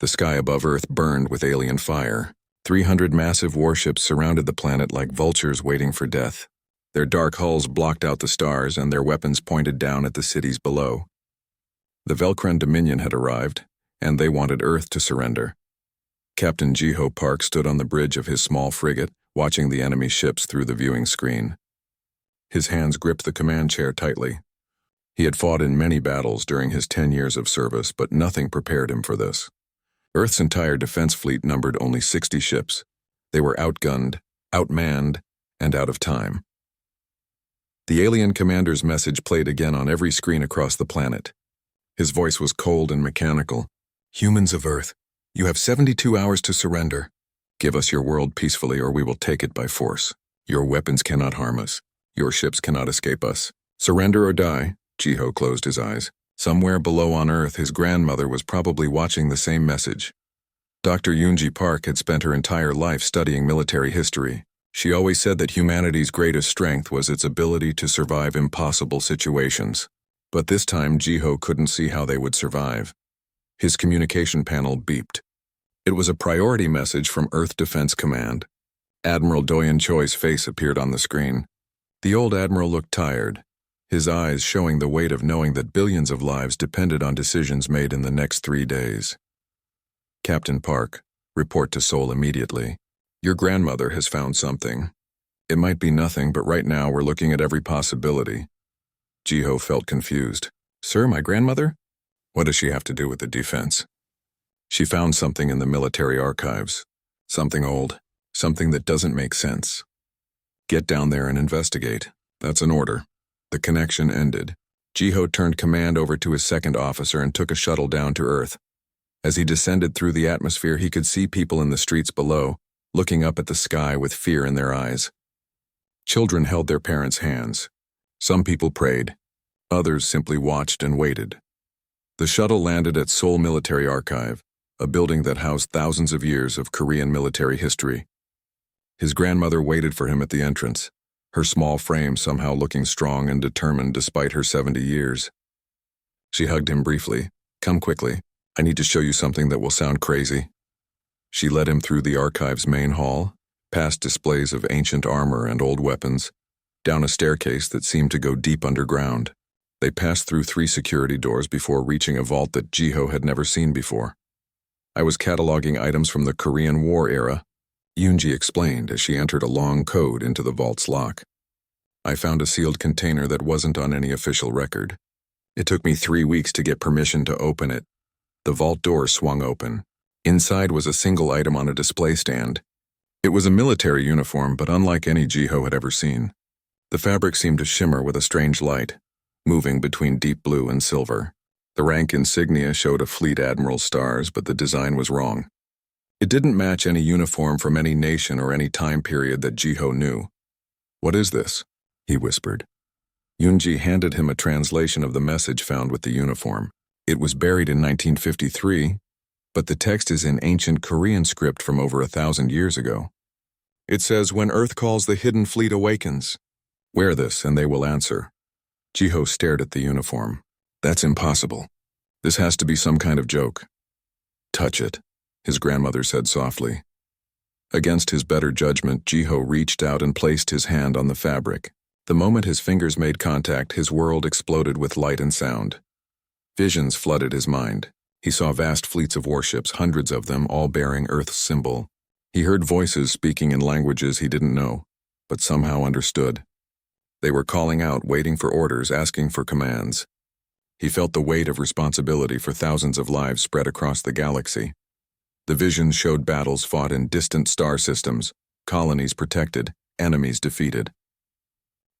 The sky above Earth burned with alien fire. 300 massive warships surrounded the planet like vultures waiting for death. Their dark hulls blocked out the stars, and their weapons pointed down at the cities below. The Velcren Dominion had arrived, and they wanted Earth to surrender. Captain Jiho Park stood on the bridge of his small frigate, watching the enemy ships through the viewing screen. His hands gripped the command chair tightly. He had fought in many battles during his 10 years of service, but nothing prepared him for this. Earth's entire defense fleet numbered only 60 ships. They were outgunned, outmanned, and out of time. The alien commander's message played again on every screen across the planet. His voice was cold and mechanical. "Humans of Earth, you have 72 hours to surrender. Give us your world peacefully, or we will take it by force. Your weapons cannot harm us. Your ships cannot escape us. Surrender or die." Jiho closed his eyes. Somewhere below on Earth, his grandmother was probably watching the same message. Dr. Yoonji Park had spent her entire life studying military history. She always said that humanity's greatest strength was its ability to survive impossible situations. But this time, Jiho couldn't see how they would survive. His communication panel beeped. It was a priority message from Earth Defense Command. Admiral Doyen Choi's face appeared on the screen. The old admiral looked tired, his eyes showing the weight of knowing that billions of lives depended on decisions made in the next 3 days. "Captain Park, report to Seoul immediately. Your grandmother has found something. It might be nothing, but right now we're looking at every possibility." Jiho felt confused. "Sir, my grandmother? What does she have to do with the defense?" "She found something in the military archives. Something old. Something that doesn't make sense. Get down there and investigate. That's an order." The connection ended. Jiho turned command over to his second officer and took a shuttle down to Earth. As he descended through the atmosphere, he could see people in the streets below, looking up at the sky with fear in their eyes. Children held their parents' hands. Some people prayed. Others simply watched and waited. The shuttle landed at Seoul Military Archive, a building that housed thousands of years of Korean military history. His grandmother waited for him at the entrance, her small frame somehow looking strong and determined despite her 70 years. She hugged him briefly. "Come quickly. I need to show you something that will sound crazy." She led him through the archive's main hall, past displays of ancient armor and old weapons, down a staircase that seemed to go deep underground. They passed through 3 security doors before reaching a vault that Jiho had never seen before. "I was cataloging items from the Korean War era," Yoonji explained as she entered a long code into the vault's lock. "I found a sealed container that wasn't on any official record. It took me 3 weeks to get permission to open it." The vault door swung open. Inside was a single item on a display stand. It was a military uniform, but unlike any Jiho had ever seen. The fabric seemed to shimmer with a strange light, moving between deep blue and silver. The rank insignia showed a fleet admiral's stars, but the design was wrong. It didn't match any uniform from any nation or any time period that Jiho knew. "What is this?" he whispered. Yoonji handed him a translation of the message found with the uniform. It was buried in 1953, but the text is in ancient Korean script from over 1,000 years ago. It says, "When Earth calls, the hidden fleet awakens. Wear this and they will answer." Jiho stared at the uniform. "That's impossible. This has to be some kind of joke." "Touch it," his grandmother said softly. Against his better judgment, Jiho reached out and placed his hand on the fabric. The moment his fingers made contact, his world exploded with light and sound. Visions flooded his mind. He saw vast fleets of warships, hundreds of them, all bearing Earth's symbol. He heard voices speaking in languages he didn't know, but somehow understood. They were calling out, waiting for orders, asking for commands. He felt the weight of responsibility for thousands of lives spread across the galaxy. The visions showed battles fought in distant star systems, colonies protected, enemies defeated.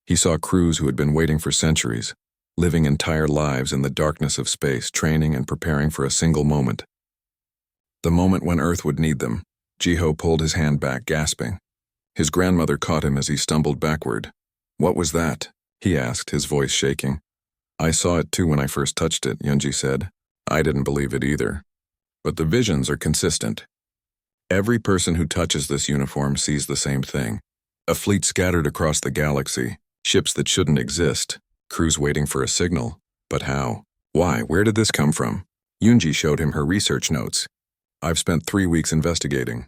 He saw crews who had been waiting for centuries, living entire lives in the darkness of space, training and preparing for a single moment. The moment when Earth would need them. Jiho pulled his hand back, gasping. His grandmother caught him as he stumbled backward. "What was that?" he asked, his voice shaking. "I saw it too when I first touched it," Yoonji said. "I didn't believe it either. But the visions are consistent. Every person who touches this uniform sees the same thing. A fleet scattered across the galaxy, ships that shouldn't exist, crews waiting for a signal. But how? Why? Where did this come from?" Yoonji showed him her research notes. I've spent 3 weeks investigating.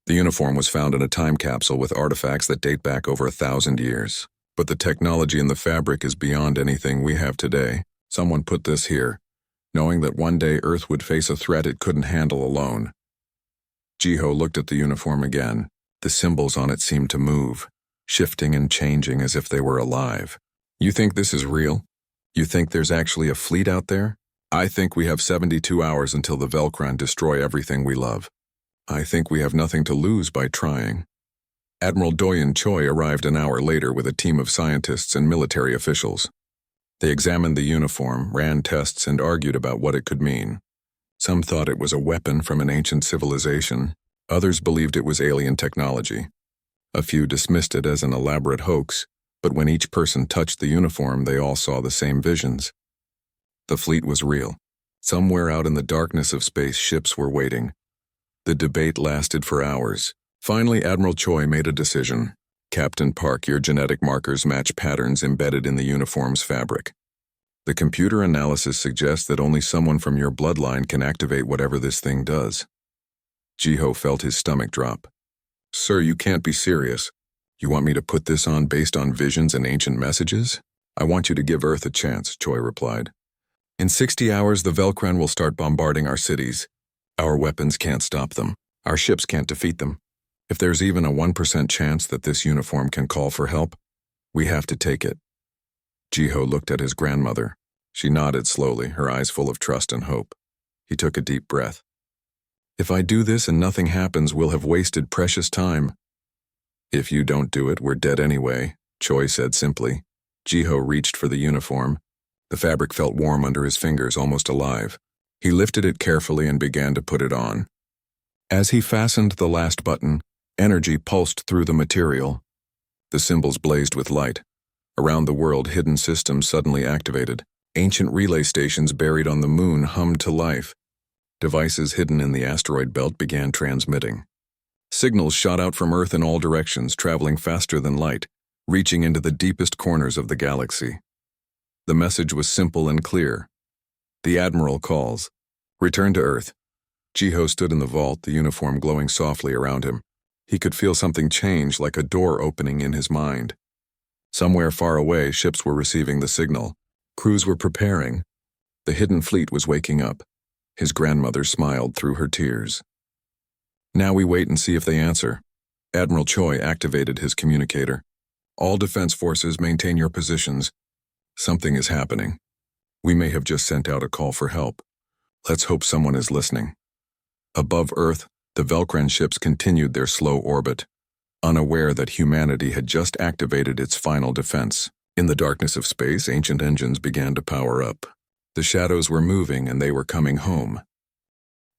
The uniform was found in a time capsule with artifacts that date back over 1,000 years. But the technology in the fabric is beyond anything we have today. Someone put this here, knowing that one day Earth would face a threat it couldn't handle alone. Jiho looked at the uniform again. The symbols on it seemed to move, shifting and changing as if they were alive. You think this is real? You think there's actually a fleet out there? I think we have 72 hours until the Velcron destroy everything we love. I think we have nothing to lose by trying. Admiral Doyen Choi arrived an hour later with a team of scientists and military officials. They examined the uniform, ran tests, and argued about what it could mean. Some thought it was a weapon from an ancient civilization. Others believed it was alien technology. A few dismissed it as an elaborate hoax, but when each person touched the uniform, they all saw the same visions. The fleet was real. Somewhere out in the darkness of space, ships were waiting. The debate lasted for hours. Finally, Admiral Choi made a decision. Captain Park, your genetic markers match patterns embedded in the uniform's fabric. The computer analysis suggests that only someone from your bloodline can activate whatever this thing does. Jiho felt his stomach drop. Sir, you can't be serious. You want me to put this on based on visions and ancient messages? I want you to give Earth a chance, Choi replied. In 60 hours, the Velcron will start bombarding our cities. Our weapons can't stop them. Our ships can't defeat them. If there's even a 1% chance that this uniform can call for help, we have to take it. Jiho looked at his grandmother. She nodded slowly, her eyes full of trust and hope. He took a deep breath. If I do this and nothing happens, we'll have wasted precious time. If you don't do it, we're dead anyway, Choi said simply. Jiho reached for the uniform. The fabric felt warm under his fingers, almost alive. He lifted it carefully and began to put it on. As he fastened the last button, energy pulsed through the material. The symbols blazed with light. Around the world, hidden systems suddenly activated. Ancient relay stations buried on the moon hummed to life. Devices hidden in the asteroid belt began transmitting. Signals shot out from Earth in all directions, traveling faster than light, reaching into the deepest corners of the galaxy. The message was simple and clear. The Admiral calls. Return to Earth. Jiho stood in the vault, the uniform glowing softly around him. He could feel something change, like a door opening in his mind. Somewhere far away, ships were receiving the signal. Crews were preparing. The hidden fleet was waking up. His grandmother smiled through her tears. Now we wait and see if they answer. Admiral Choi activated his communicator. All defense forces maintain your positions. Something is happening. We may have just sent out a call for help. Let's hope someone is listening. Above Earth, the Velcron ships continued their slow orbit, unaware that humanity had just activated its final defense. In the darkness of space, ancient engines began to power up. The shadows were moving and they were coming home.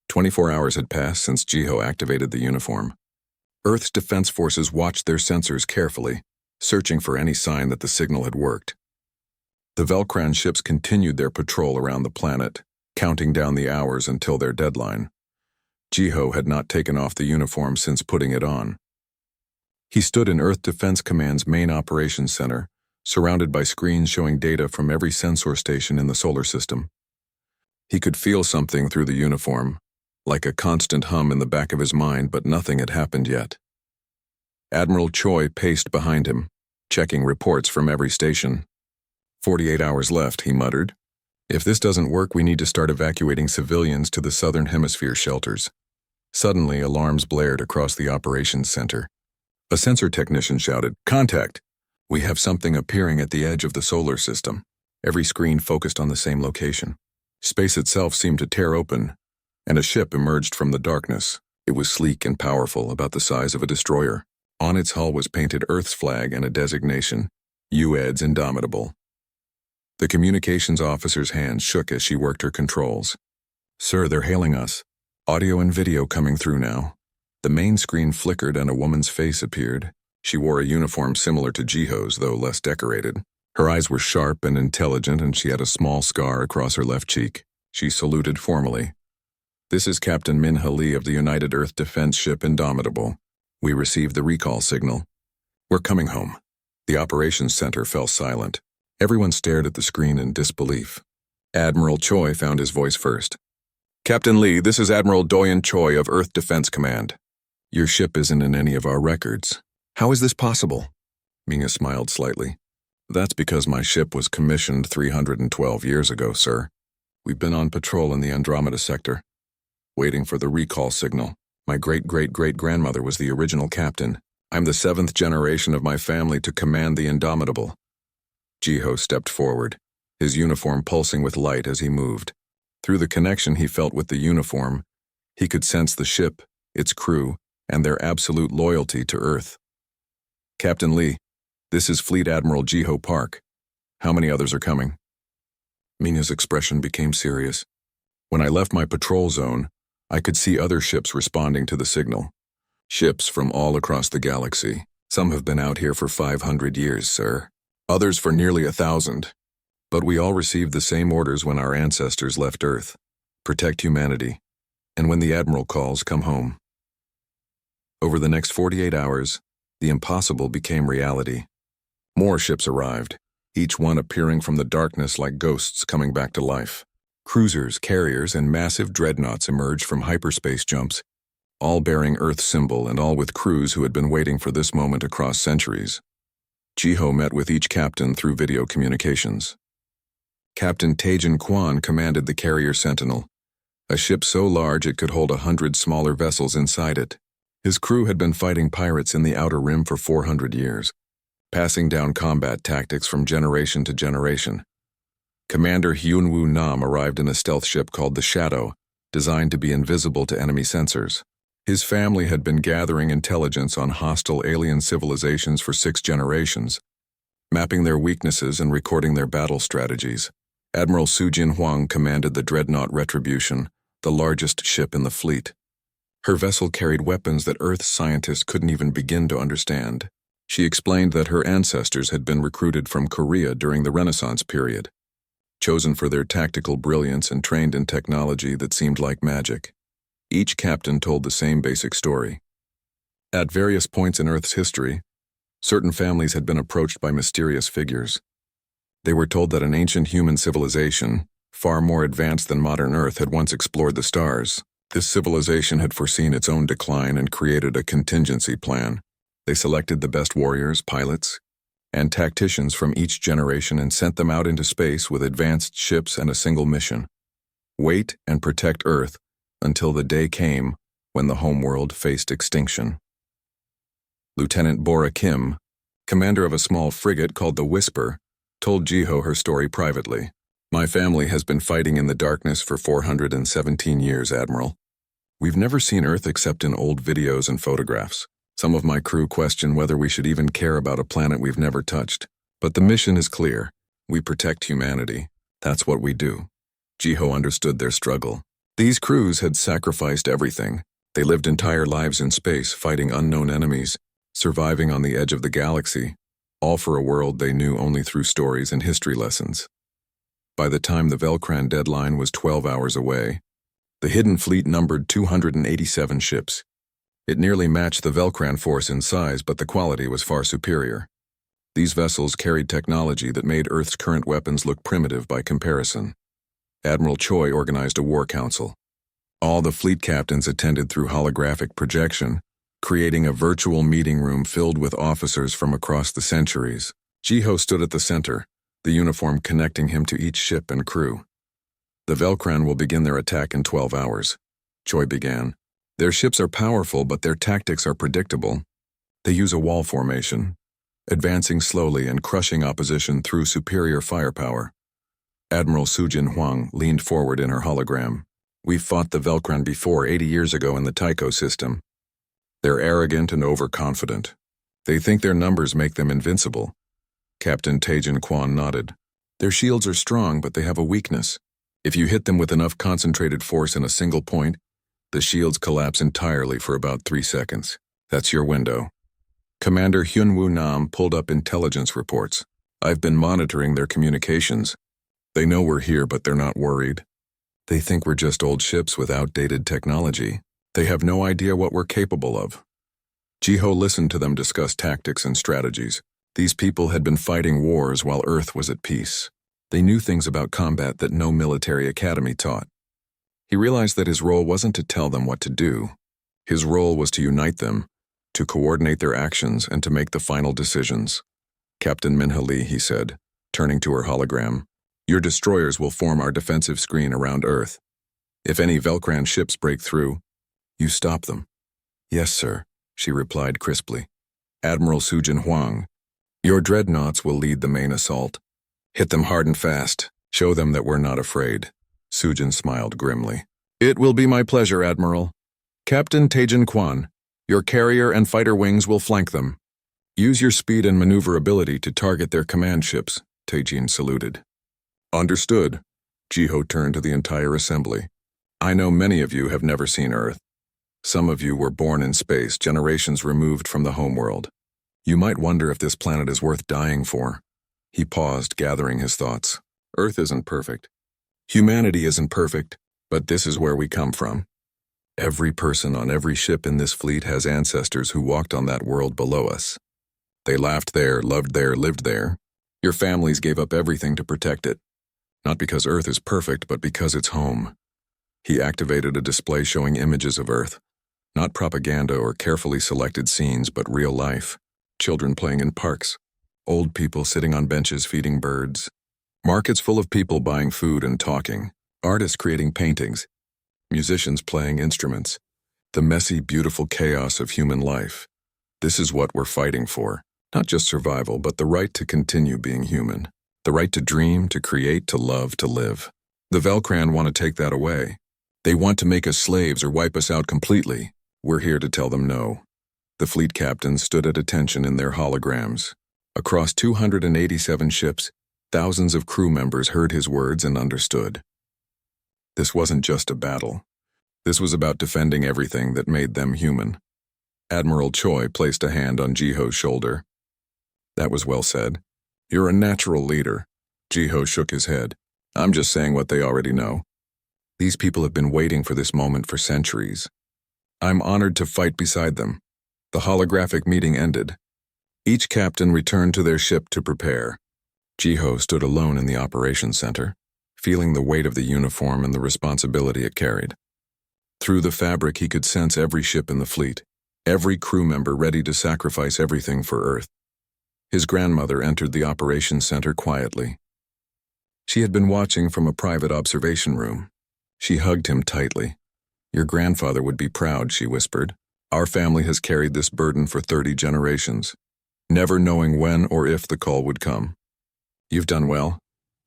24 hours had passed since Jiho activated the uniform. Earth's defense forces watched their sensors carefully, searching for any sign that the signal had worked. The Velcron ships continued their patrol around the planet, counting down the hours until their deadline. Jiho had not taken off the uniform since putting it on. He stood in Earth Defense Command's main operations center, surrounded by screens showing data from every sensor station in the solar system. He could feel something through the uniform, like a constant hum in the back of his mind, but nothing had happened yet. Admiral Choi paced behind him, checking reports from every station. 48 hours left, he muttered. If this doesn't work, we need to start evacuating civilians to the Southern Hemisphere shelters. Suddenly, alarms blared across the operations center. A sensor technician shouted, "Contact! We have something appearing at the edge of the solar system." Every screen focused on the same location. Space itself seemed to tear open, and a ship emerged from the darkness. It was sleek and powerful, about the size of a destroyer. On its hull was painted Earth's flag and a designation, UEDS Indomitable. The communications officer's hand shook as she worked her controls. "Sir, they're hailing us. Audio and video coming through now." The main screen flickered and a woman's face appeared. She wore a uniform similar to Jiho's, though less decorated. Her eyes were sharp and intelligent, and she had a small scar across her left cheek. She saluted formally. "This is Captain Min-Ha Lee of the United Earth Defense Ship Indomitable. We received the recall signal. We're coming home." The operations center fell silent. Everyone stared at the screen in disbelief. Admiral Choi found his voice first. Captain Lee, this is Admiral Doyen Choi of Earth Defense Command. Your ship isn't in any of our records. How is this possible? Ming smiled slightly. That's because my ship was commissioned 312 years ago, sir. We've been on patrol in the Andromeda sector, waiting for the recall signal. My great-great-great-grandmother was the original captain. I'm the 7th generation of my family to command the Indomitable. Jiho stepped forward, his uniform pulsing with light as he moved. Through the connection he felt with the uniform, he could sense the ship, its crew, and their absolute loyalty to Earth. Captain Lee, this is Fleet Admiral Jiho Park. How many others are coming? Mina's expression became serious. When I left my patrol zone, I could see other ships responding to the signal. Ships from all across the galaxy. Some have been out here for 500 years, sir. Others for nearly 1,000. But we all received the same orders when our ancestors left Earth. Protect humanity. And when the Admiral calls, come home. Over the next 48 hours, the impossible became reality. More ships arrived, each one appearing from the darkness like ghosts coming back to life. Cruisers, carriers, and massive dreadnoughts emerged from hyperspace jumps, all bearing Earth's symbol and all with crews who had been waiting for this moment across centuries. Jiho met with each captain through video communications. Captain Taejin Kwan commanded the carrier Sentinel, a ship so large it could hold 100 smaller vessels inside it. His crew had been fighting pirates in the Outer Rim for 400 years, passing down combat tactics from generation to generation. Commander Hyunwoo Nam arrived in a stealth ship called the Shadow, designed to be invisible to enemy sensors. His family had been gathering intelligence on hostile alien civilizations for 6 generations, mapping their weaknesses and recording their battle strategies. Admiral Sujin Huang commanded the dreadnought Retribution, the largest ship in the fleet. Her vessel carried weapons that Earth scientists couldn't even begin to understand. She explained that her ancestors had been recruited from Korea during the Renaissance period, chosen for their tactical brilliance and trained in technology that seemed like magic. Each captain told the same basic story. At various points in Earth's history, certain families had been approached by mysterious figures. They were told that an ancient human civilization, far more advanced than modern Earth, had once explored the stars. This civilization had foreseen its own decline and created a contingency plan. They selected the best warriors, pilots, and tacticians from each generation and sent them out into space with advanced ships and a single mission: wait and protect Earth until the day came when the homeworld faced extinction. Lieutenant Bora Kim, commander of a small frigate called the Whisper, told Jiho her story privately. My family has been fighting in the darkness for 417 years, Admiral. We've never seen Earth except in old videos and photographs. Some of my crew question whether we should even care about a planet we've never touched. But the mission is clear. We protect humanity. That's what we do. Jiho understood their struggle. These crews had sacrificed everything. They lived entire lives in space, fighting unknown enemies, surviving on the edge of the galaxy, all for a world they knew only through stories and history lessons. By the time the Velcran deadline was 12 hours away, the hidden fleet numbered 287 ships. It nearly matched the Velcran force in size, but the quality was far superior. These vessels carried technology that made Earth's current weapons look primitive by comparison. Admiral Choi organized a war council. All the fleet captains attended through holographic projection, creating a virtual meeting room filled with officers from across the centuries. Jiho stood at the center, the uniform connecting him to each ship and crew. The Velcran will begin their attack in 12 hours, Choi began. Their ships are powerful, but their tactics are predictable. They use a wall formation, advancing slowly and crushing opposition through superior firepower. Admiral Sujin Huang leaned forward in her hologram. We've fought the Velcran before 80 years ago in the Tycho system. They're arrogant and overconfident. They think their numbers make them invincible. Captain Taejin Kwan nodded. Their shields are strong, but they have a weakness. If you hit them with enough concentrated force in a single point, the shields collapse entirely for about 3 seconds. That's your window. Commander Hyunwoo Nam pulled up intelligence reports. I've been monitoring their communications. They know we're here, but they're not worried. They think we're just old ships with outdated technology. They have no idea what we're capable of. Jiho listened to them discuss tactics and strategies. These people had been fighting wars while Earth was at peace. They knew things about combat that no military academy taught. He realized that his role wasn't to tell them what to do. His role was to unite them, to coordinate their actions, and to make the final decisions. Captain Minha-Lee, he said, turning to her hologram, your destroyers will form our defensive screen around Earth. If any Velcran ships break through, you stop them. Yes, sir, she replied crisply. Admiral Sujin Huang, your dreadnoughts will lead the main assault. Hit them hard and fast. Show them that we're not afraid. Sujin smiled grimly. It will be my pleasure, Admiral. Captain Taejin Kwan, your carrier and fighter wings will flank them. Use your speed and maneuverability to target their command ships, Taejin saluted. Understood. Jiho turned to the entire assembly. I know many of you have never seen Earth. Some of you were born in space, generations removed from the homeworld. You might wonder if this planet is worth dying for. He paused, gathering his thoughts. Earth isn't perfect. Humanity isn't perfect, but this is where we come from. Every person on every ship in this fleet has ancestors who walked on that world below us. They laughed there, loved there, lived there. Your families gave up everything to protect it. Not because Earth is perfect, but because it's home. He activated a display showing images of Earth. Not propaganda or carefully selected scenes, but real life. Children playing in parks. Old people sitting on benches feeding birds. Markets full of people buying food and talking. Artists creating paintings. Musicians playing instruments. The messy, beautiful chaos of human life. This is what we're fighting for. Not just survival, but the right to continue being human. The right to dream, to create, to love, to live. The Velcran want to take that away. They want to make us slaves or wipe us out completely. We're here to tell them no. The fleet captains stood at attention in their holograms. Across 287 ships, thousands of crew members heard his words and understood. This wasn't just a battle. This was about defending everything that made them human. Admiral Choi placed a hand on Jiho's shoulder. That was well said. You're a natural leader. Jiho shook his head. I'm just saying what they already know. These people have been waiting for this moment for centuries. I'm honored to fight beside them. The holographic meeting ended. Each captain returned to their ship to prepare. Jiho stood alone in the operations center, feeling the weight of the uniform and the responsibility it carried. Through the fabric, he could sense every ship in the fleet, every crew member ready to sacrifice everything for Earth. His grandmother entered the operations center quietly. She had been watching from a private observation room. She hugged him tightly. Your grandfather would be proud, she whispered. Our family has carried this burden for 30 generations, never knowing when or if the call would come. You've done well.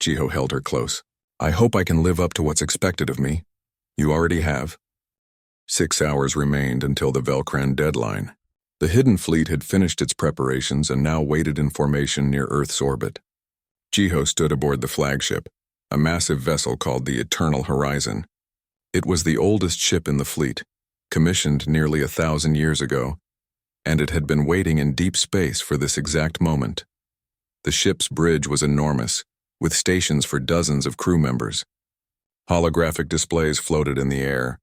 Jiho held her close. I hope I can live up to what's expected of me. You already have. 6 hours remained until the Velcran deadline. The Hidden Fleet had finished its preparations and now waited in formation near Earth's orbit. Jiho stood aboard the flagship, a massive vessel called the Eternal Horizon. It was the oldest ship in the fleet, commissioned nearly 1,000 years ago, and it had been waiting in deep space for this exact moment. The ship's bridge was enormous, with stations for dozens of crew members. Holographic displays floated in the air,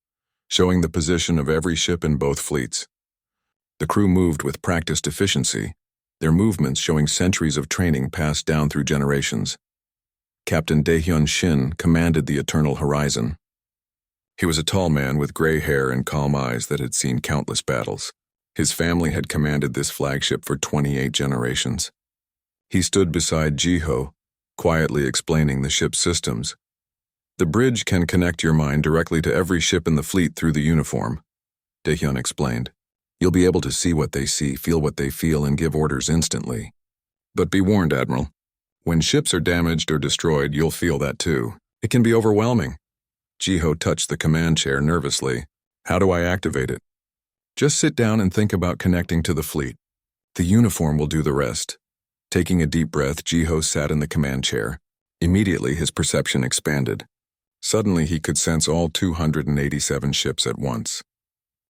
showing the position of every ship in both fleets. The crew moved with practiced efficiency, their movements showing centuries of training passed down through generations. Captain Daehyun Shin commanded the Eternal Horizon. He was a tall man with gray hair and calm eyes that had seen countless battles. His family had commanded this flagship for 28 generations. He stood beside Jiho, quietly explaining the ship's systems. The bridge can connect your mind directly to every ship in the fleet through the uniform, Daehyun explained. You'll be able to see what they see, feel what they feel, and give orders instantly. But be warned, Admiral. When ships are damaged or destroyed, you'll feel that too. It can be overwhelming. Jiho touched the command chair nervously. How do I activate it? Just sit down and think about connecting to the fleet. The uniform will do the rest. Taking a deep breath, Jiho sat in the command chair. Immediately, his perception expanded. Suddenly, he could sense all 287 ships at once.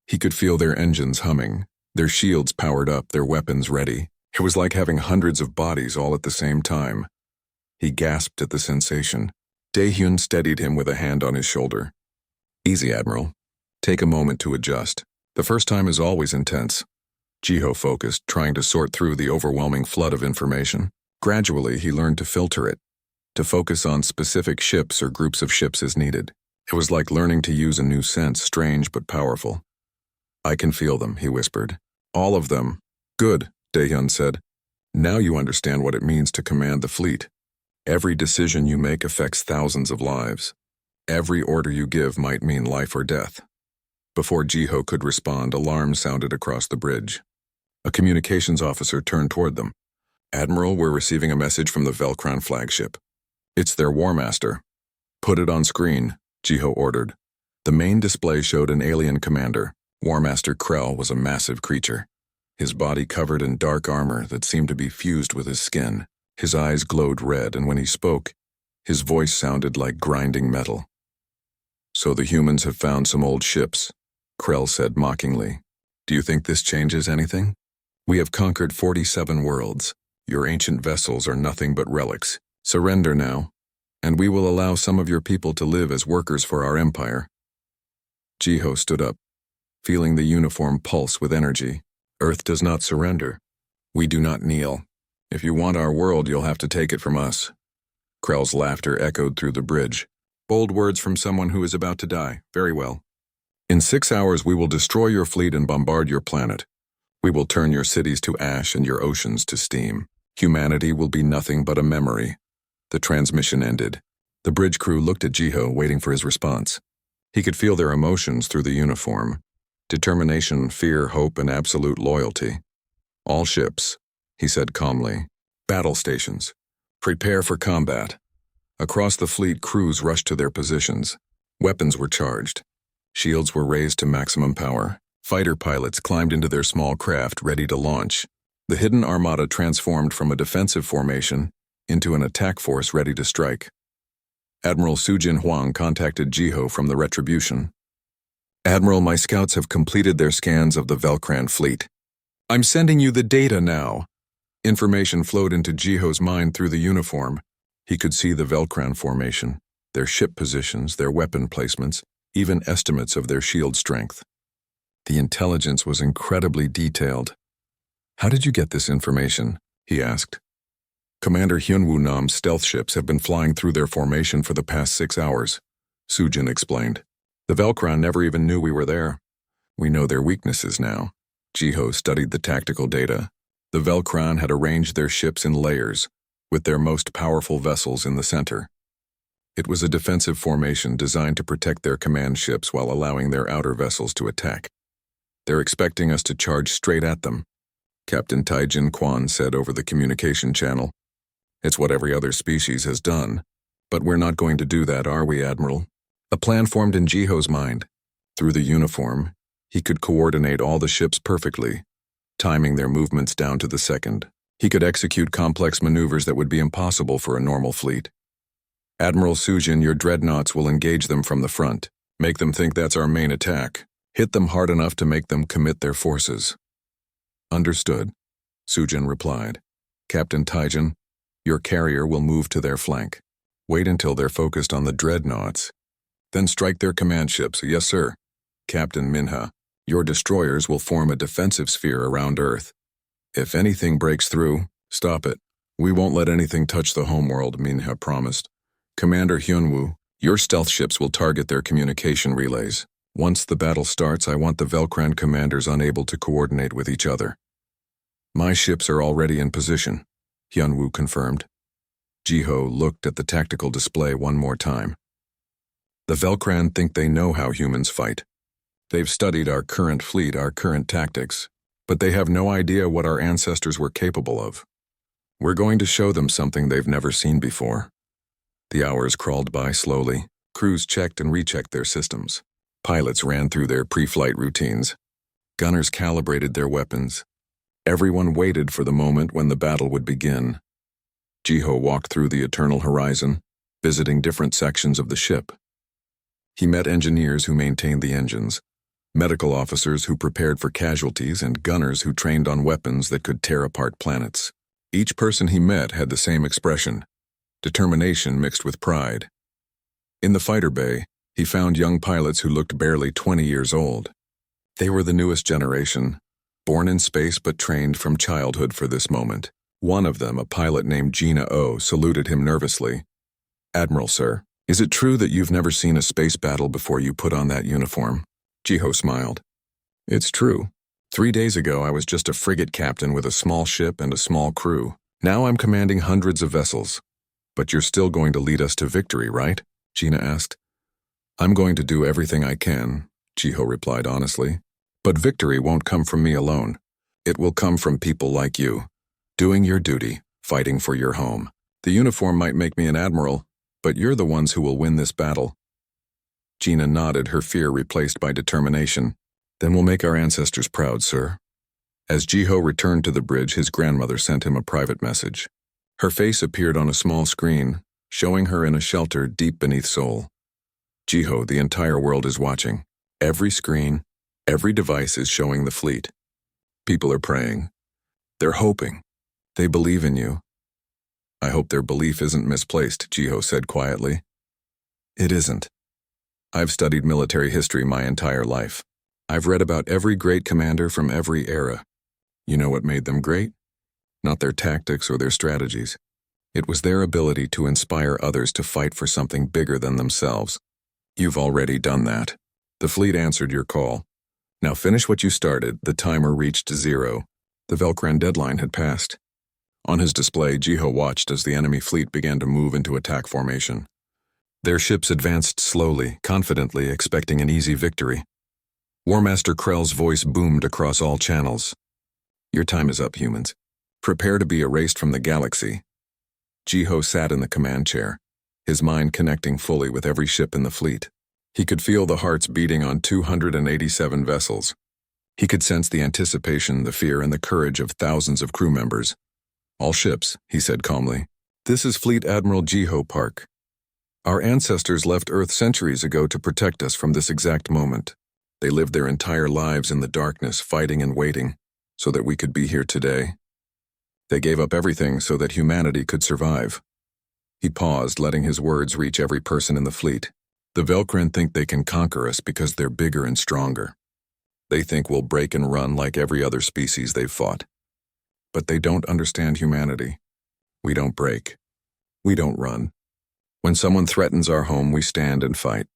He could feel their engines humming, their shields powered up, their weapons ready. It was like having hundreds of bodies all at the same time. He gasped at the sensation. Daehyun steadied him with a hand on his shoulder. Easy, Admiral. Take a moment to adjust. The first time is always intense. Jiho focused, trying to sort through the overwhelming flood of information. Gradually, he learned to filter it, to focus on specific ships or groups of ships as needed. It was like learning to use a new sense, strange but powerful. I can feel them, he whispered. All of them. Good, Daehyun said. Now you understand what it means to command the fleet. Every decision you make affects thousands of lives. Every order you give might mean life or death. Before Jiho could respond, alarms sounded across the bridge. A communications officer turned toward them. Admiral, we're receiving a message from the Velcron flagship. It's their War Master. Put it on screen, Jiho ordered. The main display showed an alien commander. War Master Krell was a massive creature. His body covered in dark armor that seemed to be fused with his skin. His eyes glowed red, and when he spoke, his voice sounded like grinding metal. So the humans have found some old ships, Krell said mockingly. Do you think this changes anything? We have conquered 47 worlds. Your ancient vessels are nothing but relics. Surrender now, and we will allow some of your people to live as workers for our empire. Jiho stood up, feeling the uniform pulse with energy. Earth does not surrender. We do not kneel. If you want our world, you'll have to take it from us. Krell's laughter echoed through the bridge. Bold words from someone who is about to die. Very well. In 6 hours, we will destroy your fleet and bombard your planet. We will turn your cities to ash and your oceans to steam. Humanity will be nothing but a memory. The transmission ended. The bridge crew looked at Jiho, waiting for his response. He could feel their emotions through the uniform. Determination, fear, hope, and absolute loyalty. All ships, he said calmly. Battle stations. Prepare for combat. Across the fleet, crews rushed to their positions. Weapons were charged. Shields were raised to maximum power. Fighter pilots climbed into their small craft, ready to launch. The hidden Armada transformed from a defensive formation into an attack force ready to strike. Admiral Sujin Huang contacted Jiho from the Retribution. Admiral, my scouts have completed their scans of the Velcran fleet. I'm sending you the data now. Information flowed into Jiho's mind through the uniform. He could see the Velcran formation, their ship positions, their weapon placements, even estimates of their shield strength. The intelligence was incredibly detailed. How did you get this information? He asked. Commander Hyunwoo Nam's stealth ships have been flying through their formation for the past 6 hours, Sujin explained. The Velcron never even knew we were there. We know their weaknesses now. Jiho studied the tactical data. The Velcron had arranged their ships in layers, with their most powerful vessels in the center. It was a defensive formation designed to protect their command ships while allowing their outer vessels to attack. They're expecting us to charge straight at them, Captain Taijin Quan said over the communication channel. It's what every other species has done. But we're not going to do that, are we, Admiral? A plan formed in Jiho's mind. Through the uniform, he could coordinate all the ships perfectly, timing their movements down to the second. He could execute complex maneuvers that would be impossible for a normal fleet. Admiral Sujin, your dreadnoughts will engage them from the front. Make them think that's our main attack. Hit them hard enough to make them commit their forces. Understood, Sujin replied. Captain Taijin, your carrier will move to their flank. Wait until they're focused on the dreadnoughts. Then strike their command ships. Yes, sir. Captain Minha, your destroyers will form a defensive sphere around Earth. If anything breaks through, stop it. We won't let anything touch the homeworld, Minha promised. Commander Hyunwoo, your stealth ships will target their communication relays. Once the battle starts, I want the Velcran commanders unable to coordinate with each other. My ships are already in position, Hyunwoo confirmed. Jiho looked at the tactical display one more time. The Velcran think they know how humans fight. They've studied our current fleet, our current tactics, but they have no idea what our ancestors were capable of. We're going to show them something they've never seen before. The hours crawled by slowly. Crews checked and rechecked their systems. Pilots ran through their pre-flight routines. Gunners calibrated their weapons. Everyone waited for the moment when the battle would begin. Jiho walked through the eternal horizon, visiting different sections of the ship. He met engineers who maintained the engines, medical officers who prepared for casualties, and gunners who trained on weapons that could tear apart planets. Each person he met had the same expression, determination mixed with pride. In the fighter bay, he found young pilots who looked barely 20 years old. They were the newest generation, born in space but trained from childhood for this moment. One of them, a pilot named Gina Oh, saluted him nervously. Admiral, sir. Is it true that you've never seen a space battle before you put on that uniform? Jiho smiled. It's true. 3 days ago, I was just a frigate captain with a small ship and a small crew. Now I'm commanding hundreds of vessels. But you're still going to lead us to victory, right? Gina asked. I'm going to do everything I can, Jiho replied honestly. But victory won't come from me alone. It will come from people like you, doing your duty, fighting for your home. The uniform might make me an admiral, but you're the ones who will win this battle. Gina nodded, her fear replaced by determination. Then we'll make our ancestors proud, sir. As Jiho returned to the bridge, his grandmother sent him a private message. Her face appeared on a small screen, showing her in a shelter deep beneath Seoul. Jiho, the entire world is watching. Every screen, every device is showing the fleet. People are praying. They're hoping. They believe in you. I hope their belief isn't misplaced, Jiho said quietly. It isn't. I've studied military history my entire life. I've read about every great commander from every era. You know what made them great? Not their tactics or their strategies. It was their ability to inspire others to fight for something bigger than themselves. You've already done that. The fleet answered your call. Now finish what you started. The timer reached 0. The Velcran deadline had passed. On his display, Jiho watched as the enemy fleet began to move into attack formation. Their ships advanced slowly, confidently, expecting an easy victory. War Master Krell's voice boomed across all channels. Your time is up, humans. Prepare to be erased from the galaxy. Jiho sat in the command chair, his mind connecting fully with every ship in the fleet. He could feel the hearts beating on 287 vessels. He could sense the anticipation, the fear, and the courage of thousands of crew members. All ships, he said calmly. This is Fleet Admiral Jiho Park. Our ancestors left Earth centuries ago to protect us from this exact moment. They lived their entire lives in the darkness, fighting and waiting, so that we could be here today. They gave up everything so that humanity could survive. He paused, letting his words reach every person in the fleet. The Velcran think they can conquer us because they're bigger and stronger. They think we'll break and run like every other species they've fought. But they don't understand humanity. We don't break. We don't run. When someone threatens our home, we stand and fight.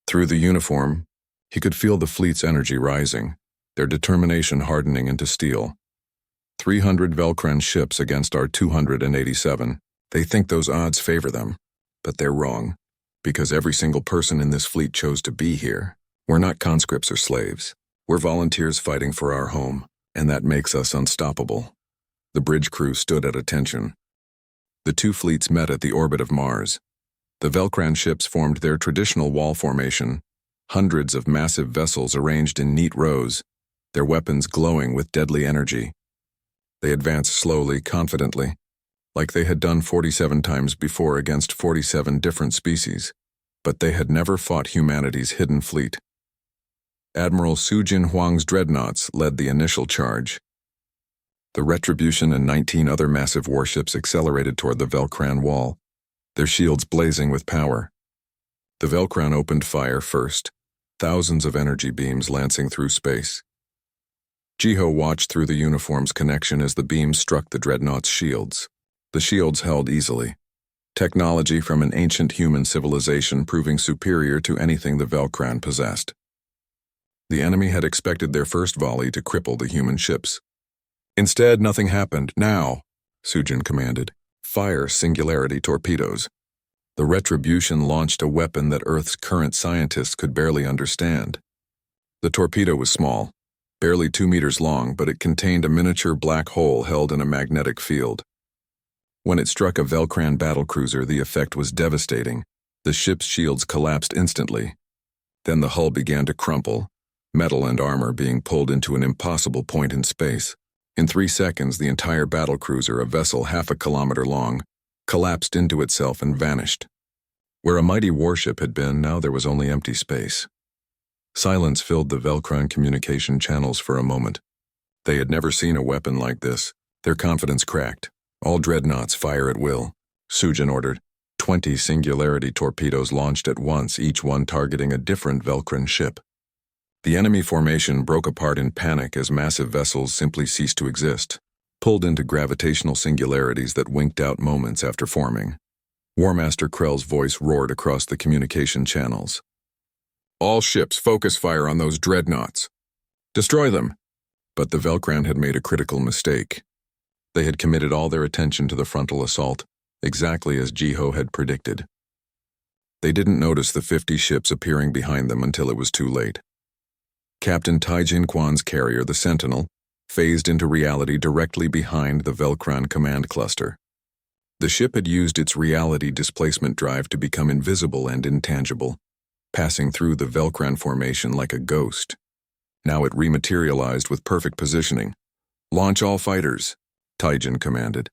Through the uniform, he could feel the fleet's energy rising, their determination hardening into steel. 300 Velcran ships against our 287. They think those odds favor them, but they're wrong, because every single person in this fleet chose to be here. We're not conscripts or slaves. We're volunteers fighting for our home, and that makes us unstoppable. The bridge crew stood at attention. The two fleets met at the orbit of Mars. The Velcran ships formed their traditional wall formation, hundreds of massive vessels arranged in neat rows, their weapons glowing with deadly energy. They advanced slowly, confidently, like they had done 47 times before against 47 different species, but they had never fought humanity's hidden fleet. Admiral Sujin Huang's dreadnoughts led the initial charge. The Retribution and 19 other massive warships accelerated toward the Velcran wall, their shields blazing with power. The Velcran opened fire first, thousands of energy beams lancing through space. Jiho watched through the uniform's connection as the beams struck the dreadnought's shields. The shields held easily, technology from an ancient human civilization proving superior to anything the Velcran possessed. The enemy had expected their first volley to cripple the human ships. Instead, nothing happened. Now, Sujin commanded, fire singularity torpedoes. The Retribution launched a weapon that Earth's current scientists could barely understand. The torpedo was small, barely 2 meters long, but it contained a miniature black hole held in a magnetic field. When it struck a Velcran battlecruiser, the effect was devastating. The ship's shields collapsed instantly. Then the hull began to crumple, metal and armor being pulled into an impossible point in space. In 3 seconds, the entire battlecruiser, a vessel half a kilometer long, collapsed into itself and vanished. Where a mighty warship had been, now there was only empty space. Silence filled the Velcran communication channels for a moment. They had never seen a weapon like this. Their confidence cracked. All dreadnoughts fire at will, Sujin ordered. 20 singularity torpedoes launched at once, each one targeting a different Velcran ship. The enemy formation broke apart in panic as massive vessels simply ceased to exist, pulled into gravitational singularities that winked out moments after forming. War Master Krell's voice roared across the communication channels. All ships focus fire on those dreadnoughts. Destroy them. But the Velcran had made a critical mistake. They had committed all their attention to the frontal assault, exactly as Jiho had predicted. They didn't notice the 50 ships appearing behind them until it was too late. Captain Taijin Quan's carrier, the Sentinel, phased into reality directly behind the Velcran command cluster. The ship had used its reality displacement drive to become invisible and intangible, passing through the Velcran formation like a ghost. Now it rematerialized with perfect positioning. Launch all fighters, Taijin commanded.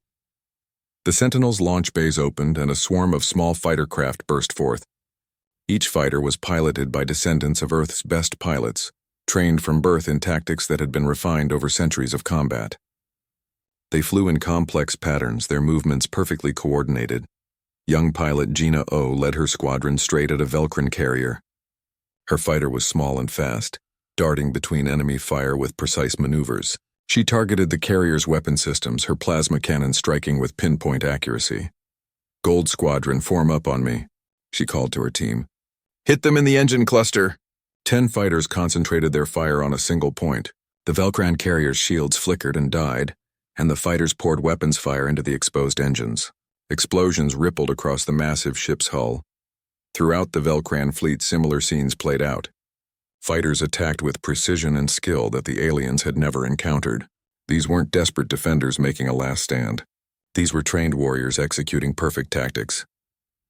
The Sentinel's launch bays opened and a swarm of small fighter craft burst forth. Each fighter was piloted by descendants of Earth's best pilots, trained from birth in tactics that had been refined over centuries of combat. They flew in complex patterns, their movements perfectly coordinated. Young pilot Gina O led her squadron straight at a Velcran carrier. Her fighter was small and fast, darting between enemy fire with precise maneuvers. She targeted the carrier's weapon systems, her plasma cannon striking with pinpoint accuracy. Gold Squadron, form up on me, she called to her team. Hit them in the engine cluster. 10 fighters concentrated their fire on a single point. The Velcran carrier's shields flickered and died, and the fighters poured weapons fire into the exposed engines. Explosions rippled across the massive ship's hull. Throughout the Velcran fleet, similar scenes played out. Fighters attacked with precision and skill that the aliens had never encountered. These weren't desperate defenders making a last stand. These were trained warriors executing perfect tactics.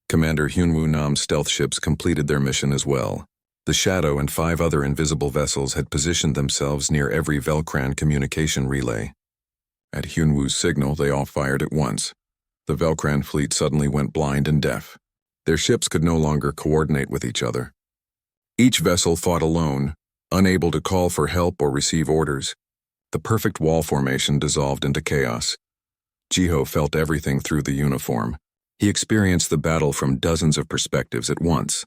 Commander Hyunwoo Nam's stealth ships completed their mission as well. The Shadow and 5 other invisible vessels had positioned themselves near every Velcran communication relay. At Hyunwoo's signal, they all fired at once. The Velcran fleet suddenly went blind and deaf. Their ships could no longer coordinate with each other. Each vessel fought alone, unable to call for help or receive orders. The perfect wall formation dissolved into chaos. Jiho felt everything through the uniform. He experienced the battle from dozens of perspectives at once.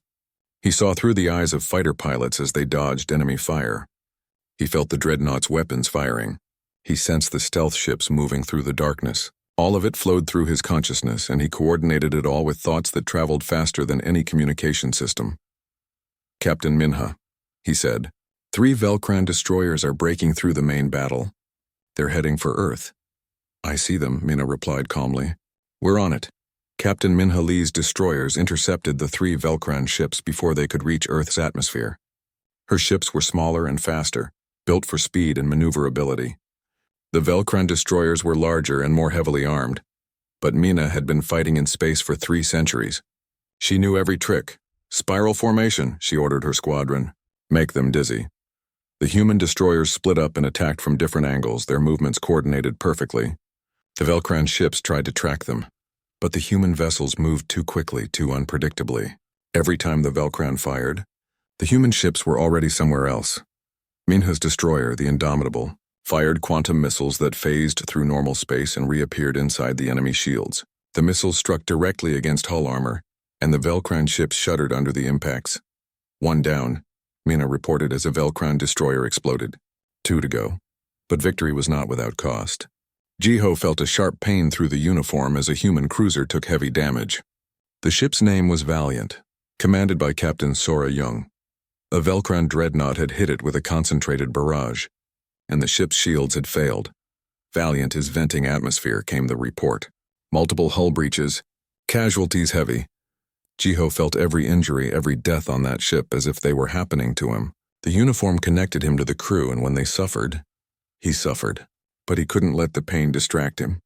He saw through the eyes of fighter pilots as they dodged enemy fire. He felt the dreadnought's weapons firing. He sensed the stealth ships moving through the darkness. All of it flowed through his consciousness, and he coordinated it all with thoughts that traveled faster than any communication system. Captain Minha, he said, 3 Velcran destroyers are breaking through the main battle. They're heading for Earth. I see them, Minha replied calmly. We're on it. Captain Minha Lee's destroyers intercepted the 3 Velcran ships before they could reach Earth's atmosphere. Her ships were smaller and faster, built for speed and maneuverability. The Velcran destroyers were larger and more heavily armed, but Minha had been fighting in space for 3 centuries. She knew every trick. Spiral formation, she ordered her squadron. Make them dizzy. The human destroyers split up and attacked from different angles, their movements coordinated perfectly. The Velcran ships tried to track them, but the human vessels moved too quickly, too unpredictably. Every time the Velcran fired, the human ships were already somewhere else. Minha's destroyer, the Indomitable, fired quantum missiles that phased through normal space and reappeared inside the enemy shields. The missiles struck directly against hull armor, and the Velcran ships shuddered under the impacts. 1 down, Minha reported as a Velcran destroyer exploded. 2 to go. But victory was not without cost. Jiho felt a sharp pain through the uniform as a human cruiser took heavy damage. The ship's name was Valiant, commanded by Captain Sora Young. A Velcran dreadnought had hit it with a concentrated barrage, and the ship's shields had failed. Valiant is venting atmosphere, came the report. Multiple hull breaches, casualties heavy. Jiho felt every injury, every death on that ship as if they were happening to him. The uniform connected him to the crew, and when they suffered, he suffered. But he couldn't let the pain distract him.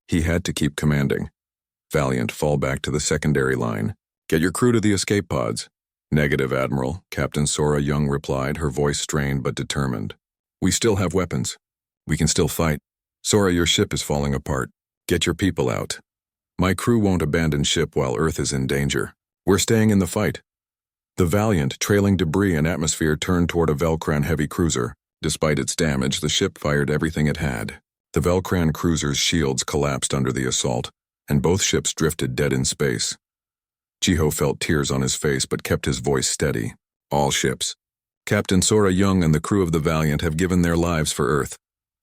He had to keep commanding. Valiant, fall back to the secondary line. Get your crew to the escape pods. Negative, Admiral, Captain Sora Young replied, her voice strained but determined. We still have weapons. We can still fight. Sora, your ship is falling apart. Get your people out. My crew won't abandon ship while Earth is in danger. We're staying in the fight. The Valiant, trailing debris and atmosphere, turned toward a Velcran heavy cruiser. Despite its damage, the ship fired everything it had. The Velcran cruiser's shields collapsed under the assault, and both ships drifted dead in space. Jiho felt tears on his face but kept his voice steady. All ships. Captain Sora Young and the crew of the Valiant have given their lives for Earth.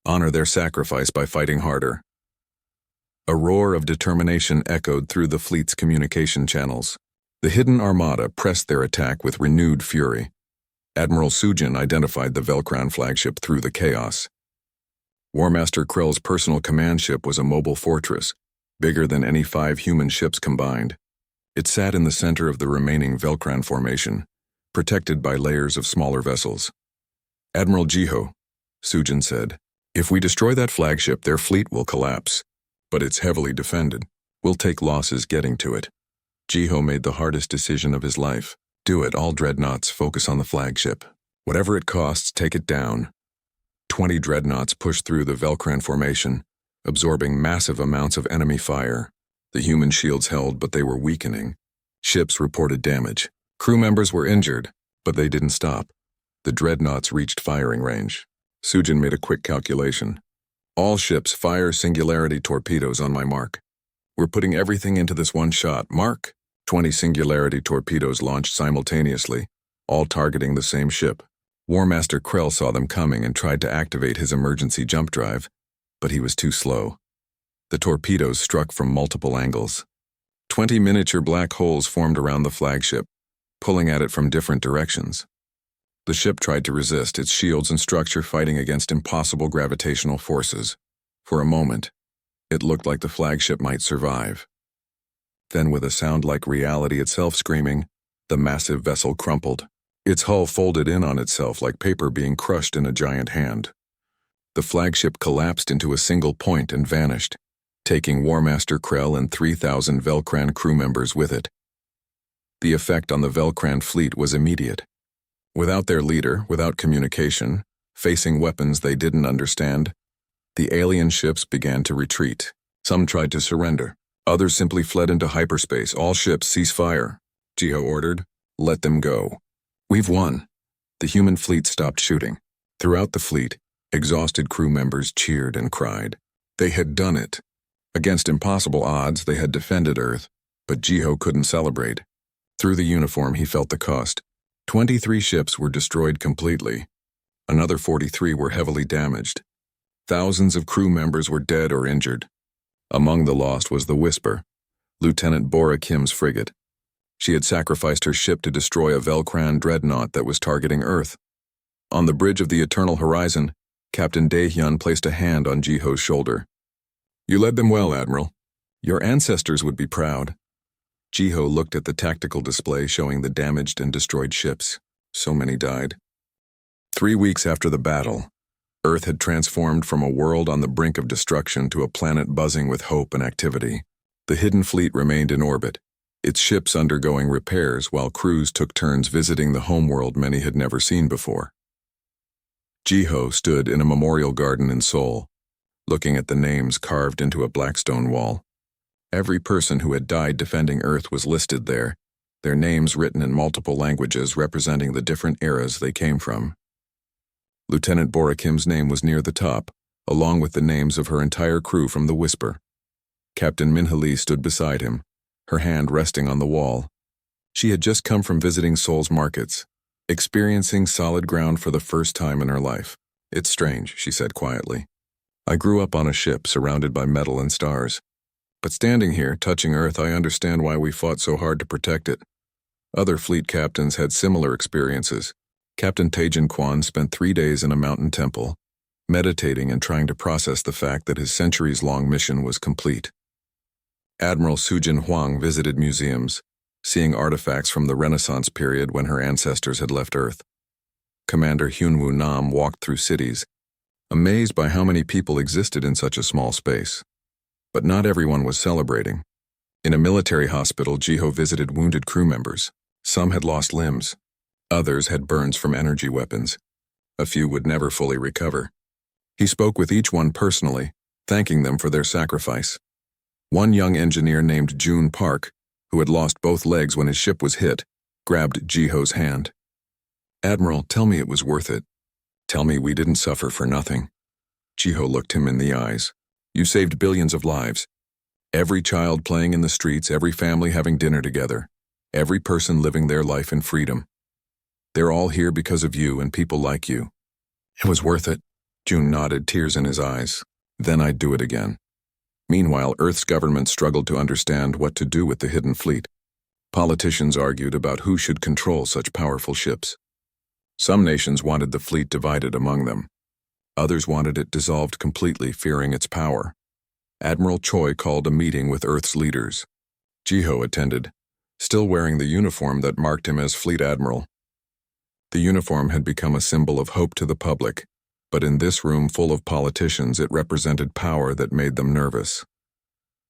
Honor their sacrifice by fighting harder. A roar of determination echoed through the fleet's communication channels. The hidden Armada pressed their attack with renewed fury. Admiral Sujin identified the Velcran flagship through the chaos. War Master Krell's personal command ship was a mobile fortress, bigger than any 5 human ships combined. It sat in the center of the remaining Velcran formation, protected by layers of smaller vessels. "Admiral Jiho," Sujin said, "if we destroy that flagship, their fleet will collapse. But it's heavily defended. We'll take losses getting to it." Jiho made the hardest decision of his life. "Do it, all dreadnoughts, focus on the flagship. Whatever it costs, take it down." 20 dreadnoughts pushed through the Velcran formation, absorbing massive amounts of enemy fire. The human shields held, but they were weakening. Ships reported damage. Crew members were injured, but they didn't stop. The dreadnoughts reached firing range. Sujin made a quick calculation. "All ships fire singularity torpedoes on my mark. We're putting everything into this one shot. Mark." 20 singularity torpedoes launched simultaneously, all targeting the same ship. War Master Krell saw them coming and tried to activate his emergency jump drive, but he was too slow. The torpedoes struck from multiple angles. 20 miniature black holes formed around the flagship, pulling at it from different directions. The ship tried to resist, its shields and structure fighting against impossible gravitational forces. For a moment, it looked like the flagship might survive. Then, with a sound like reality itself screaming, the massive vessel crumpled. Its hull folded in on itself like paper being crushed in a giant hand. The flagship collapsed into a single point and vanished, taking War Master Krell and 3,000 Velcran crew members with it. The effect on the Velcran fleet was immediate. Without their leader, without communication, facing weapons they didn't understand, the alien ships began to retreat. Some tried to surrender. Others simply fled into hyperspace. "All ships cease fire," Jiho ordered. "Let them go." "We've won." The human fleet stopped shooting. Throughout the fleet, exhausted crew members cheered and cried. They had done it. Against impossible odds, they had defended Earth, but Jiho couldn't celebrate. Through the uniform, he felt the cost. 23 ships were destroyed completely. Another 43 were heavily damaged. Thousands of crew members were dead or injured. Among the lost was the Whisper, Lieutenant Bora Kim's frigate. She had sacrificed her ship to destroy a Velcran dreadnought that was targeting Earth. On the bridge of the Eternal Horizon, Captain Daehyun placed a hand on Jiho's shoulder. "You led them well, Admiral. Your ancestors would be proud." Jiho looked at the tactical display showing the damaged and destroyed ships. So many died. 3 weeks after the battle, Earth had transformed from a world on the brink of destruction to a planet buzzing with hope and activity. The hidden fleet remained in orbit, its ships undergoing repairs while crews took turns visiting the homeworld many had never seen before. Jiho stood in a memorial garden in Seoul, looking at the names carved into a black stone wall. Every person who had died defending Earth was listed there, their names written in multiple languages representing the different eras they came from. Lieutenant Bora Kim's name was near the top, along with the names of her entire crew from the Whisper. Captain Minha stood beside him, her hand resting on the wall. She had just come from visiting Seoul's markets, experiencing solid ground for the first time in her life. "It's strange," she said quietly. "I grew up on a ship surrounded by metal and stars. But standing here, touching Earth, I understand why we fought so hard to protect it." Other fleet captains had similar experiences. Captain Taejin Kwan spent 3 days in a mountain temple, meditating and trying to process the fact that his centuries-long mission was complete. Admiral Sujin Huang visited museums, seeing artifacts from the Renaissance period when her ancestors had left Earth. Commander Hyunwoo Nam walked through cities, amazed by how many people existed in such a small space. But not everyone was celebrating. In a military hospital, Jiho visited wounded crew members. Some had lost limbs. Others had burns from energy weapons. A few would never fully recover. He spoke with each one personally, thanking them for their sacrifice. One young engineer named June Park, who had lost both legs when his ship was hit, grabbed Jiho's hand. "Admiral, tell me it was worth it. Tell me we didn't suffer for nothing." Jiho looked him in the eyes. "You saved billions of lives. Every child playing in the streets, every family having dinner together, every person living their life in freedom. They're all here because of you and people like you." "It was worth it." June nodded, tears in his eyes. "Then I'd do it again." Meanwhile, Earth's government struggled to understand what to do with the hidden fleet. Politicians argued about who should control such powerful ships. Some nations wanted the fleet divided among them. Others wanted it dissolved completely, fearing its power. Admiral Choi called a meeting with Earth's leaders. Jiho attended, still wearing the uniform that marked him as Fleet Admiral. The uniform had become a symbol of hope to the public, but in this room full of politicians it represented power that made them nervous.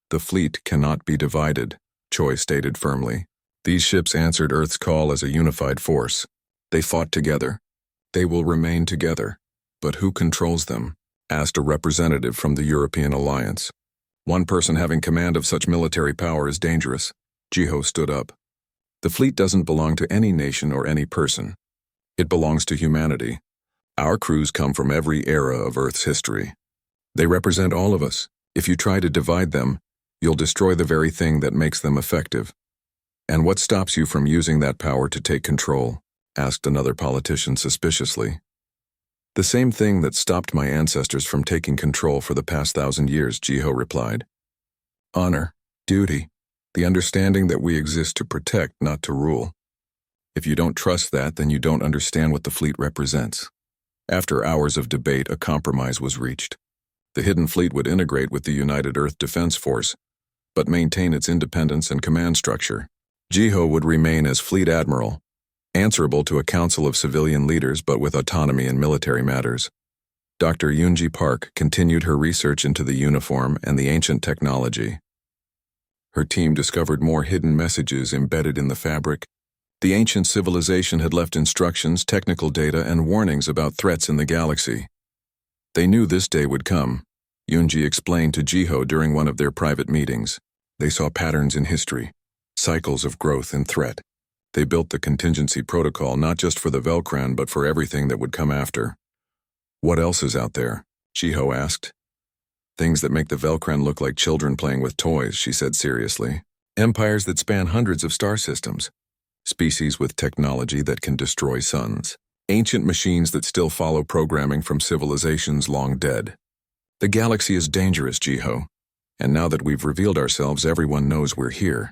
The fleet cannot be divided, Choi stated firmly. These ships answered Earth's call as a unified force. They fought together. They will remain together. But who controls them? Asked a representative from the European alliance. One person having command of such military power is dangerous. Jiho stood up. The fleet doesn't belong to any nation or any person. It belongs to humanity. Our crews come from every era of Earth's history. They represent all of us. If you try to divide them, you'll destroy the very thing that makes them effective. And what stops you from using that power to take control? Asked another politician suspiciously. The same thing that stopped my ancestors from taking control for the past 1,000 years, Jiho replied. Honor, duty, the understanding that we exist to protect, not to rule. If you don't trust that, then you don't understand what the fleet represents. After hours of debate, a compromise was reached. The hidden fleet would integrate with the United Earth Defense Force, but maintain its independence and command structure. Jiho would remain as Fleet Admiral, answerable to a council of civilian leaders but with autonomy in military matters. Dr. Yoonji Park continued her research into the uniform and the ancient technology. Her team discovered more hidden messages embedded in the fabric. The ancient civilization had left instructions, technical data, and warnings about threats in the galaxy. They knew this day would come, Yoonji explained to Jiho during one of their private meetings. They saw patterns in history, cycles of growth and threat. They built the contingency protocol not just for the Velcran but for everything that would come after. What else is out there? Jiho asked. Things that make the Velcran look like children playing with toys, she said seriously. Empires that span hundreds of star systems. Species with technology that can destroy suns. Ancient machines that still follow programming from civilizations long dead. The galaxy is dangerous, Jiho. And now that we've revealed ourselves, everyone knows we're here.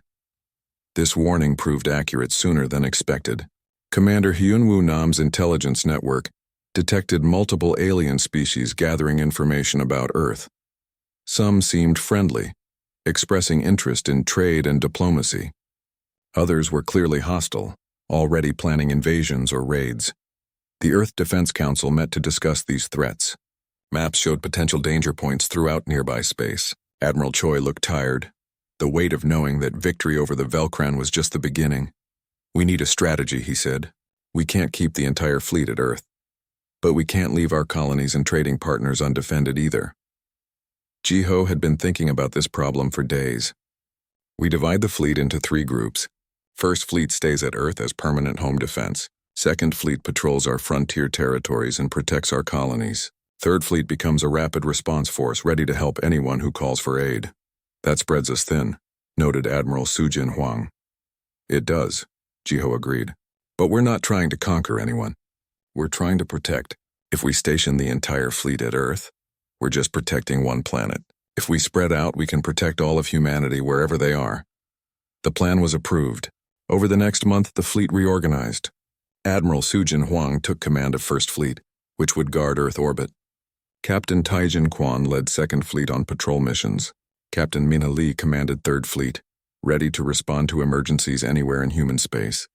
This warning proved accurate sooner than expected. Commander Hyunwoo Nam's intelligence network detected multiple alien species gathering information about Earth. Some seemed friendly, expressing interest in trade and diplomacy. Others were clearly hostile, already planning invasions or raids. The Earth Defense Council met to discuss these threats. Maps showed potential danger points throughout nearby space. Admiral Choi looked tired, the weight of knowing that victory over the Velcran was just the beginning. We need a strategy, he said. We can't keep the entire fleet at Earth. But we can't leave our colonies and trading partners undefended either. Jiho had been thinking about this problem for days. We divide the fleet into 3 groups. First Fleet stays at Earth as permanent home defense. Second Fleet patrols our frontier territories and protects our colonies. Third Fleet becomes a rapid response force ready to help anyone who calls for aid. That spreads us thin, noted Admiral Sujin Huang. It does, Jiho agreed. But we're not trying to conquer anyone. We're trying to protect. If we station the entire fleet at Earth, we're just protecting one planet. If we spread out, we can protect all of humanity wherever they are. The plan was approved. Over the next month, the fleet reorganized. Admiral Sujin Huang took command of First Fleet, which would guard Earth orbit. Captain Taijin Quan led Second Fleet on patrol missions. Captain Mina Lee commanded Third Fleet, ready to respond to emergencies anywhere in human space.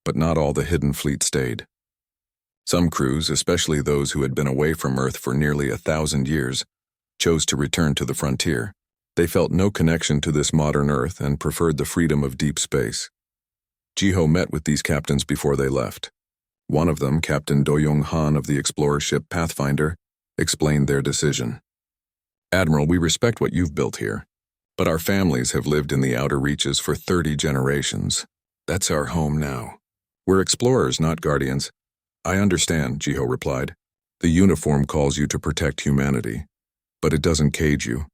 But not all the hidden fleet stayed. Some crews, especially those who had been away from Earth for nearly 1,000 years, chose to return to the frontier. They felt no connection to this modern Earth and preferred the freedom of deep space. Jiho met with these captains before they left. One of them, Captain Do-Young Han of the explorer ship Pathfinder, explained their decision. Admiral, we respect what you've built here, but our families have lived in the outer reaches for 30 generations. That's our home now. We're explorers, not guardians. I understand, Jiho replied. The uniform calls you to protect humanity, but it doesn't cage you.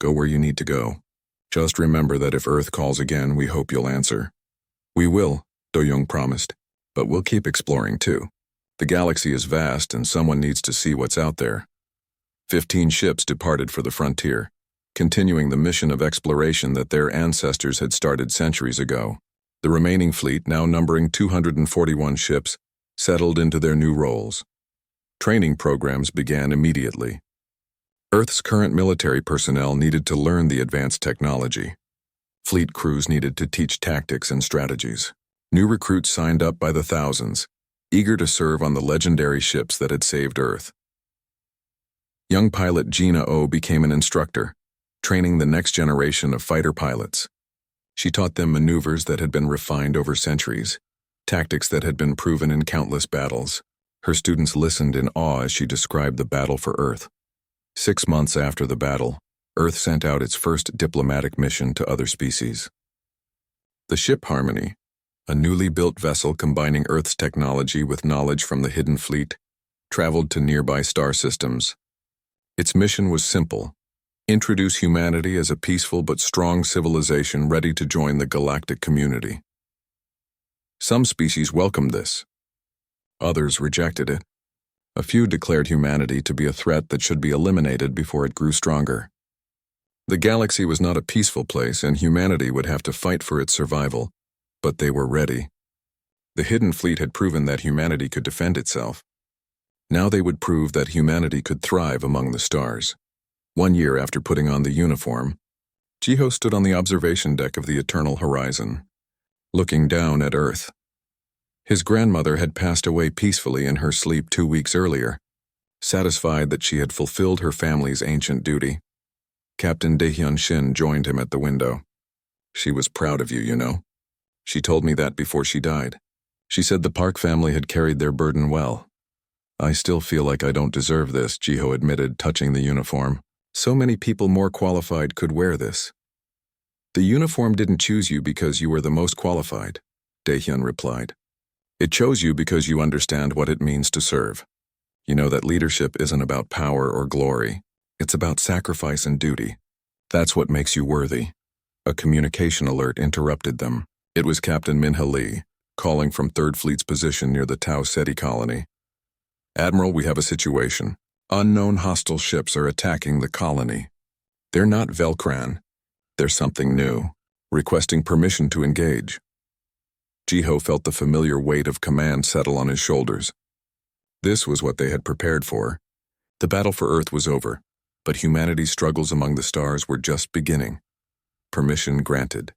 Go where you need to go. Just remember that if Earth calls again, we hope you'll answer. We will, Do-Young promised, but we'll keep exploring too. The galaxy is vast and someone needs to see what's out there. 15 ships departed for the frontier. continuing the mission of exploration that their ancestors had started centuries ago. The remaining fleet, now numbering 241 ships, settled into their new roles. Training programs began immediately. Earth's current military personnel needed to learn the advanced technology. Fleet crews needed to teach tactics and strategies. New recruits signed up by the thousands, eager to serve on the legendary ships that had saved Earth. Young pilot Gina O became an instructor, training the next generation of fighter pilots. She taught them maneuvers that had been refined over centuries, tactics that had been proven in countless battles. Her students listened in awe as she described the battle for Earth. 6 months after the battle, Earth sent out its first diplomatic mission to other species. The ship Harmony, a newly built vessel combining Earth's technology with knowledge from the Hidden Fleet, traveled to nearby star systems. Its mission was simple: introduce humanity as a peaceful but strong civilization ready to join the galactic community. Some species welcomed this. Others rejected it. A few declared humanity to be a threat that should be eliminated before it grew stronger. The galaxy was not a peaceful place, and humanity would have to fight for its survival, but they were ready. The Hidden Fleet had proven that humanity could defend itself. Now they would prove that humanity could thrive among the stars. 1 year after putting on the uniform, Jiho stood on the observation deck of the Eternal Horizon, looking down at Earth. His grandmother had passed away peacefully in her sleep 2 weeks earlier, satisfied that she had fulfilled her family's ancient duty. Captain Daehyun Shin joined him at the window. "She was proud of you, you know. She told me that before she died. She said the Park family had carried their burden well." "I still feel like I don't deserve this," Jiho admitted, touching the uniform. "So many people more qualified could wear this." "The uniform didn't choose you because you were the most qualified," Daehyun replied. "It chose you because you understand what it means to serve. You know that leadership isn't about power or glory. It's about sacrifice and duty. That's what makes you worthy." A communication alert interrupted them. It was Captain Minha Lee, calling from 3rd Fleet's position near the Tau Ceti colony. "Admiral, we have a situation. Unknown hostile ships are attacking the colony. They're not Velcran. They're something new, requesting permission to engage." Jiho felt the familiar weight of command settle on his shoulders. This was what they had prepared for. The battle for Earth was over, but humanity's struggles among the stars were just beginning. Permission granted.